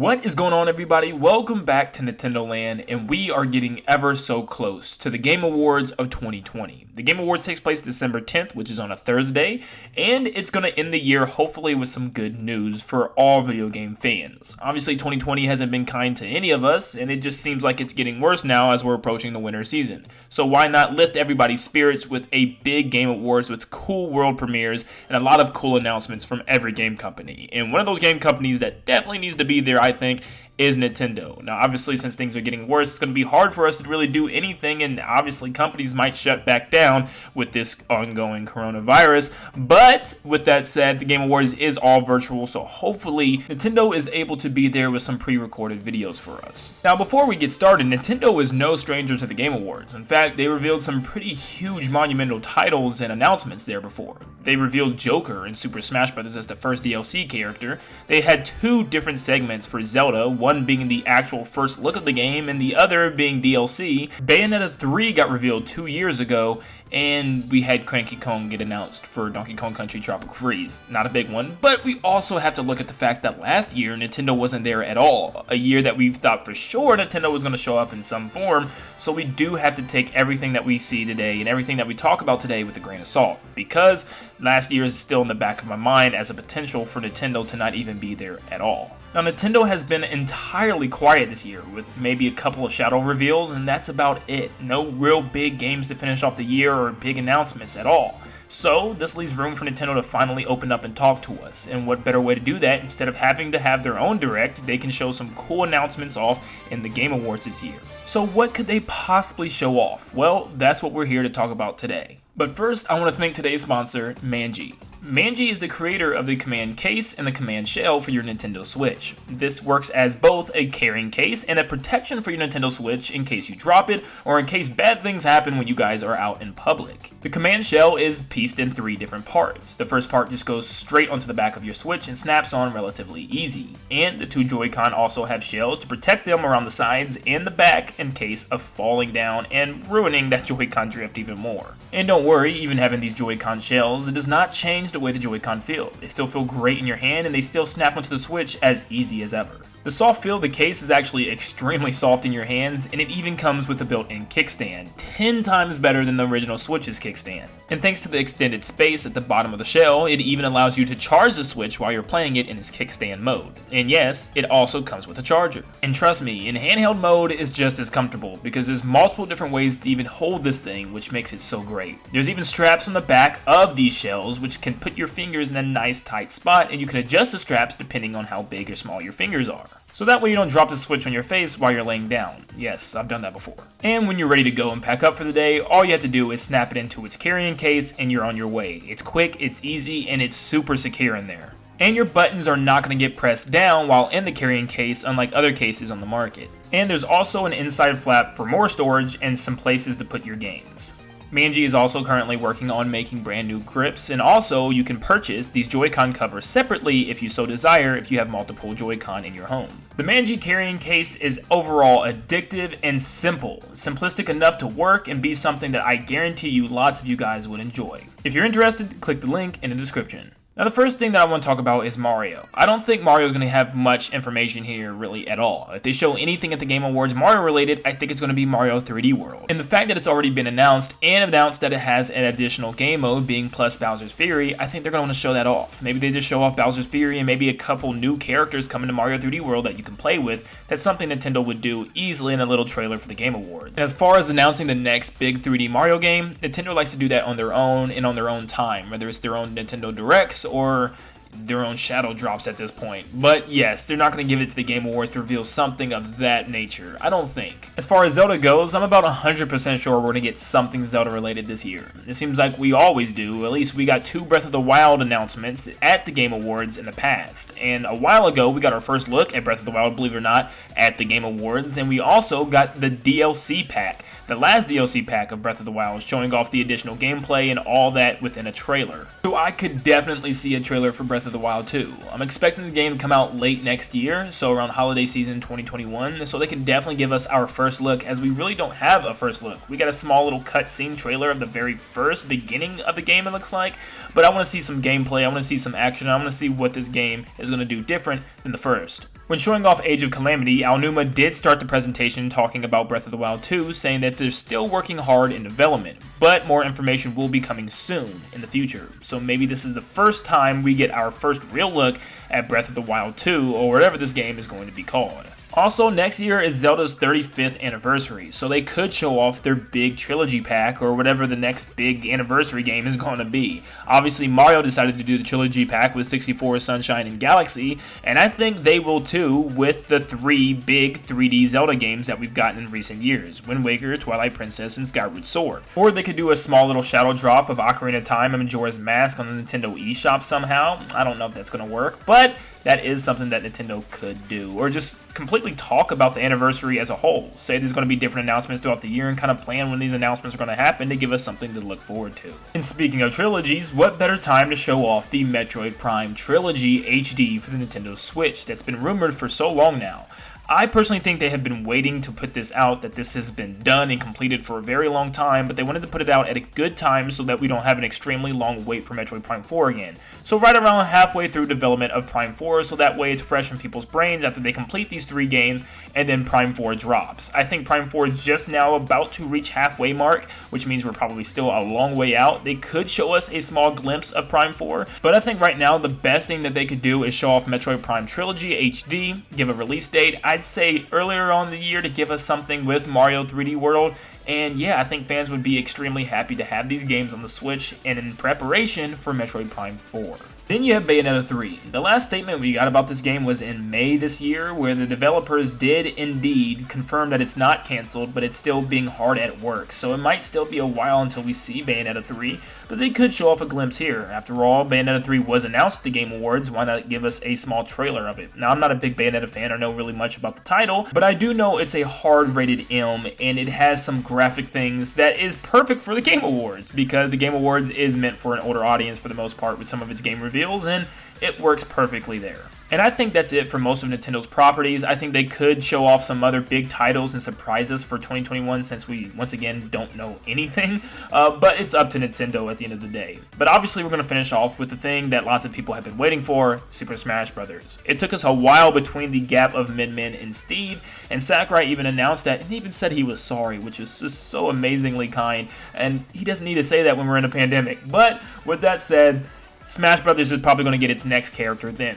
What is going on, everybody? Welcome back to Nintendo Land, and we are getting ever so close to the Game Awards of 2020. The Game Awards takes place December 10th, which is on a Thursday, and it's going to end the year hopefully with some good news for all video game fans. Obviously, 2020 hasn't been kind to any of us, and it just seems like it's getting worse now as we're approaching the winter season. So why not lift everybody's spirits with a big Game Awards with cool world premieres and a lot of cool announcements from every game company. And one of those game companies that definitely needs to be there, I think, is Nintendo. Now, obviously, since things are getting worse, it's going to be hard for us to really do anything, and obviously companies might shut back down with this ongoing coronavirus. But with that said, the Game Awards is all virtual, so hopefully Nintendo is able to be there with some pre-recorded videos for us. Now, before we get started, Nintendo is no stranger to the Game Awards. In fact, they revealed some pretty huge monumental titles and announcements there before. They revealed Joker in Super Smash Bros. As the first DLC character. They had two different segments for Zelda, one being the actual first look of the game and the other being DLC. Bayonetta 3 got revealed 2 years ago, and we had Cranky Kong get announced for Donkey Kong Country Tropical Freeze. Not a big one, but we also have to look at the fact that last year Nintendo wasn't there at all. A year that we thought for sure Nintendo was going to show up in some form, so we do have to take everything that we see today and everything that we talk about today with a grain of salt, because last year is still in the back of my mind as a potential for Nintendo to not even be there at all. Now, Nintendo has been entirely quiet this year, with maybe a couple of shadow reveals, and that's about it. No real big games to finish off the year or big announcements at all. So, this leaves room for Nintendo to finally open up and talk to us. And what better way to do that? Instead of having to have their own direct, they can show some cool announcements off in the Game Awards this year. So what could they possibly show off? Well, that's what we're here to talk about today. But first, I want to thank today's sponsor, Manji. Manji is the creator of the Command Case and the Command Shell for your Nintendo Switch. This works as both a carrying case and a protection for your Nintendo Switch in case you drop it or in case bad things happen when you guys are out in public. The Command Shell is pieced in 3 different parts. The first part just goes straight onto the back of your Switch and snaps on relatively easy. And the 2 Joy-Con also have shells to protect them around the sides and the back in case of falling down and ruining that Joy-Con drift even more. And don't worry, even having these Joy-Con shells, it does not change the way the Joy-Con feel. They still feel great in your hand, and they still snap onto the Switch as easy as ever. The soft feel of the case is actually extremely soft in your hands, and it even comes with a built-in kickstand, 10 times better than the original Switch's kickstand. And thanks to the extended space at the bottom of the shell, it even allows you to charge the Switch while you're playing it in its kickstand mode. And yes, it also comes with a charger. And trust me, in handheld mode is just as comfortable, because there's multiple different ways to even hold this thing, which makes it so great. There's even straps on the back of these shells, which can put your fingers in a nice tight spot, and you can adjust the straps depending on how big or small your fingers are. So that way you don't drop the Switch on your face while you're laying down. Yes, I've done that before. And when you're ready to go and pack up for the day, all you have to do is snap it into its carrying case and you're on your way. It's quick, it's easy, and it's super secure in there. And your buttons are not going to get pressed down while in the carrying case, unlike other cases on the market. And there's also an inside flap for more storage and some places to put your games. Manji is also currently working on making brand new grips, and also you can purchase these Joy-Con covers separately if you so desire if you have multiple Joy-Con in your home. The Manji carrying case is overall addictive and simple, simplistic enough to work and be something that I guarantee you lots of you guys would enjoy. If you're interested, click the link in the description. Now, the first thing that I want to talk about is Mario. I don't think Mario is going to have much information here really at all. If they show anything at the Game Awards Mario related, I think it's going to be Mario 3D World. And the fact that it's already been announced and announced that it has an additional game mode being plus Bowser's Fury, I think they're going to want to show that off. Maybe they just show off Bowser's Fury and maybe a couple new characters coming to Mario 3D World that you can play with. That's something Nintendo would do easily in a little trailer for the Game Awards. And as far as announcing the next big 3D Mario game, Nintendo likes to do that on their own and on their own time, whether it's their own Nintendo Directs or their own shadow drops at this point. But yes, they're not going to give it to the Game Awards to reveal something of that nature, I don't think. As far as Zelda goes, I'm about 100% sure we're going to get something Zelda related this year. It seems like we always do. At least we got 2 Breath of the Wild announcements at the Game Awards in the past. And a while ago, we got our first look at Breath of the Wild, believe it or not, at the Game Awards. And we also got the DLC pack the last DLC pack of Breath of the Wild, showing off the additional gameplay and all that within a trailer. So I could definitely see a trailer for Breath of the Wild 2. I'm expecting the game to come out late next year, so around holiday season 2021, so they can definitely give us our first look, as we really don't have a first look. We got a small little cutscene trailer of the very first beginning of the game, it looks like, but I want to see some gameplay, I want to see some action, I want to see what this game is going to do different than the first. When showing off Age of Calamity, Aonuma did start the presentation talking about Breath of the Wild 2, saying that they're still working hard in development, but more information will be coming soon in the future. So maybe this is the first time we get our first real look at Breath of the Wild 2, or whatever this game is going to be called. Also, next year is Zelda's 35th anniversary, so they could show off their big trilogy pack or whatever the next big anniversary game is going to be. Obviously, Mario decided to do the trilogy pack with 64, Sunshine, and Galaxy, and I think they will too with the 3 big 3D Zelda games that we've gotten in recent years: Wind Waker, Twilight Princess, and Skyward Sword. Or they could do a small little shadow drop of Ocarina of Time and Majora's Mask on the Nintendo eShop somehow. I don't know if that's going to work, but that is something that Nintendo could do. Or just completely talk about the anniversary as a whole. Say there's going to be different announcements throughout the year and kind of plan when these announcements are going to happen to give us something to look forward to. And speaking of trilogies, what better time to show off the Metroid Prime Trilogy HD for the Nintendo Switch that's been rumored for so long now. I personally think they have been waiting to put this out, that this has been done and completed for a very long time, but they wanted to put it out at a good time so that we don't have an extremely long wait for Metroid Prime 4 again. So right around halfway through development of Prime 4, so that way it's fresh in people's brains after they complete these 3 games, and then Prime 4 drops. I think Prime 4 is just now about to reach halfway mark, which means we're probably still a long way out. They could show us a small glimpse of Prime 4, but I think right now the best thing that they could do is show off Metroid Prime Trilogy HD, give a release date. I'd say earlier on in the year to give us something with Mario 3D World, and yeah, I think fans would be extremely happy to have these games on the Switch and in preparation for Metroid Prime 4. Then you have Bayonetta 3. The last statement we got about this game was in May this year, where the developers did indeed confirm that it's not canceled, but it's still being hard at work. So it might still be a while until we see Bayonetta 3, but they could show off a glimpse here. After all, Bayonetta 3 was announced at the Game Awards, why not give us a small trailer of it? Now, I'm not a big Bayonetta fan or know really much about the title, but I do know it's a hard-rated M, and it has some graphic things that is perfect for the Game Awards, because the Game Awards is meant for an older audience for the most part with some of its game reviews, and it works perfectly there. And I think that's it for most of Nintendo's properties. I think they could show off some other big titles and surprise us for 2021, since we, once again, don't know anything. But it's up to Nintendo at the end of the day. But obviously, we're going to finish off with the thing that lots of people have been waiting for: Super Smash Bros. It took us a while between the gap of Min Min and Steve, and Sakurai even announced that, and even said he was sorry, which is just so amazingly kind. And he doesn't need to say that when we're in a pandemic. But with that said, Smash Bros. Is probably going to get its next character then.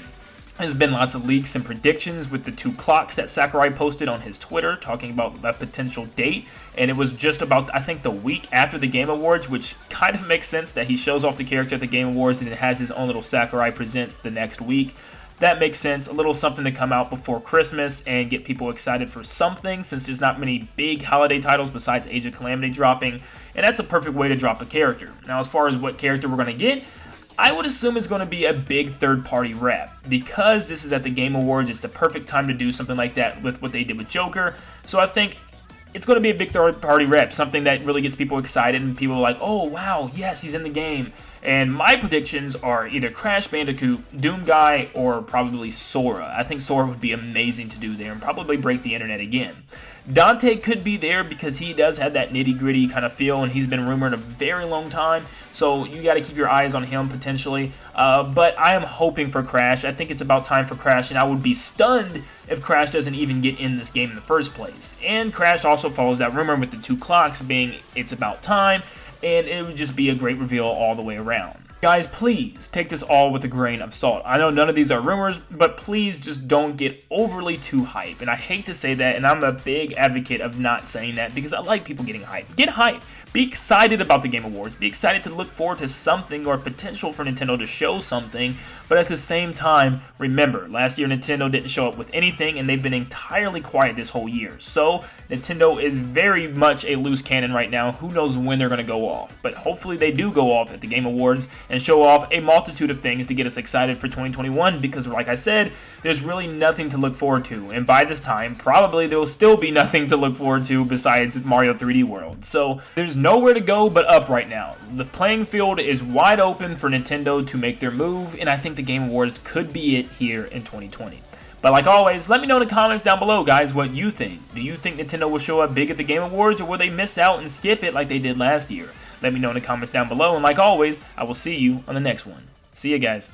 There's been lots of leaks and predictions with the 2 clocks that Sakurai posted on his Twitter talking about a potential date, and it was just about, I think, the week after the Game Awards, which kind of makes sense that he shows off the character at the Game Awards and it has his own little Sakurai Presents the next week. That makes sense, a little something to come out before Christmas and get people excited for something, since there's not many big holiday titles besides Age of Calamity dropping, and that's a perfect way to drop a character. Now, as far as what character we're going to get, I would assume it's going to be a big third-party rep. Because this is at the Game Awards, it's the perfect time to do something like that with what they did with Joker. So I think it's going to be a big third-party rep, something that really gets people excited and people are like, oh, wow, yes, he's in the game. And my predictions are either Crash Bandicoot, Doom Guy, or probably Sora. I think Sora would be amazing to do there and probably break the internet again. Dante could be there because he does have that nitty-gritty kind of feel, and he's been rumored a very long time, so you got to keep your eyes on him potentially. But I am hoping for Crash. I think it's about time for Crash, and I would be stunned if Crash doesn't even get in this game in the first place. And Crash also follows that rumor with the 2 clocks being it's about time, and it would just be a great reveal all the way around. Guys, please take this all with a grain of salt. I know none of these are rumors, but please just don't get overly too hype. And I hate to say that, and I'm a big advocate of not saying that because I like people getting hype. Get hype, be excited about the Game Awards. Be excited to look forward to something or potential for Nintendo to show something. But at the same time, remember, last year Nintendo didn't show up with anything, and they've been entirely quiet this whole year. So Nintendo is very much a loose cannon right now. Who knows when they're going to go off? But hopefully they do go off at the Game Awards and show off a multitude of things to get us excited for 2021, because like I said, there's really nothing to look forward to. And by this time, probably there will still be nothing to look forward to besides Mario 3D World. So there's nowhere to go but up right now. The playing field is wide open for Nintendo to make their move, and I think the Game Awards could be it here in 2020. But like always, let me know in the comments down below, guys, what you think. Do you think Nintendo will show up big at the Game Awards, or will they miss out and skip it like they did last year? Let me know in the comments down below, and like always, I will see you on the next one. See ya, guys.